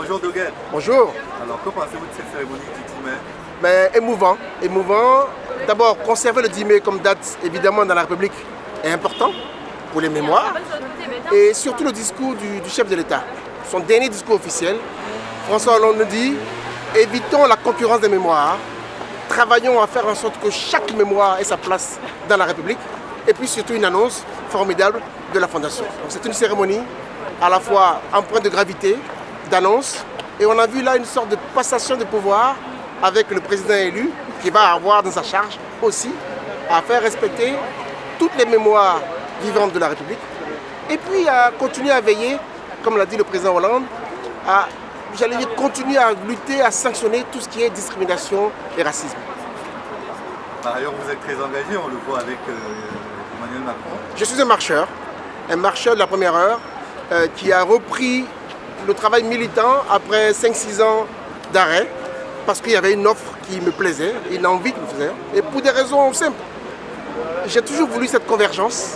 Bonjour Doguet. Bonjour. Alors, que pensez-vous de cette cérémonie du 10 mai? Émouvant. D'abord, conserver le 10 mai comme date, évidemment, dans la République est important pour les mémoires. Et surtout le discours du chef de l'État. Son dernier discours officiel, François Hollande nous dit, évitons la concurrence des mémoires, travaillons à faire en sorte que chaque mémoire ait sa place dans la République. Et puis surtout une annonce formidable de la Fondation. C'est une cérémonie à la fois empreinte de gravité, d'annonce. Et on a vu là une sorte de passation de pouvoir avec le président élu qui va avoir dans sa charge aussi à faire respecter toutes les mémoires vivantes de la République. Et puis à continuer à veiller, comme l'a dit le président Hollande, à, continuer à lutter, à sanctionner tout ce qui est discrimination et racisme. Par ailleurs, vous êtes très engagé, on le voit avec Emmanuel Macron. Je suis un marcheur de la première heure, qui a repris le travail militant après 5-6 ans d'arrêt, parce qu'il y avait une offre qui me plaisait, une envie qui me faisait, et pour des raisons simples. J'ai toujours voulu cette convergence,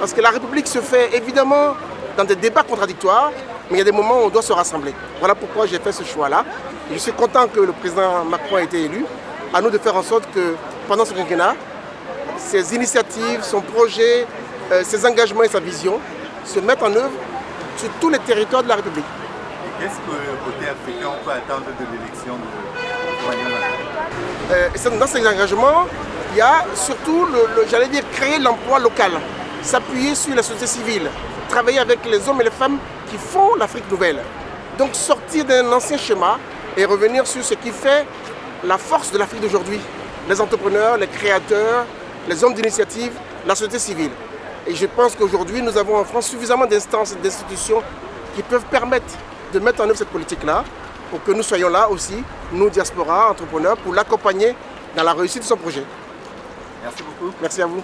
parce que la République se fait évidemment dans des débats contradictoires, mais il y a des moments où on doit se rassembler. Voilà pourquoi j'ai fait ce choix-là. Je suis content que le président Macron ait été élu. À nous de faire en sorte que pendant ce quinquennat, ses initiatives, son projet, ses engagements et sa vision se mettent en œuvre sur tous les territoires de la République. Et qu'est-ce que côté africain on peut attendre de l'élection de Emmanuel Macron? Dans ces engagements, il y a surtout, j'allais dire, créer l'emploi local, s'appuyer sur la société civile, travailler avec les hommes et les femmes qui font l'Afrique nouvelle. Donc sortir d'un ancien schéma et revenir sur ce qui fait la force de l'Afrique d'aujourd'hui. Les entrepreneurs, les créateurs, les hommes d'initiative, la société civile. Et je pense qu'aujourd'hui, nous avons en France suffisamment d'instances et d'institutions qui peuvent permettre de mettre en œuvre cette politique-là pour que nous soyons là aussi, nous, diaspora, entrepreneurs, pour l'accompagner dans la réussite de son projet. Merci beaucoup. Merci à vous.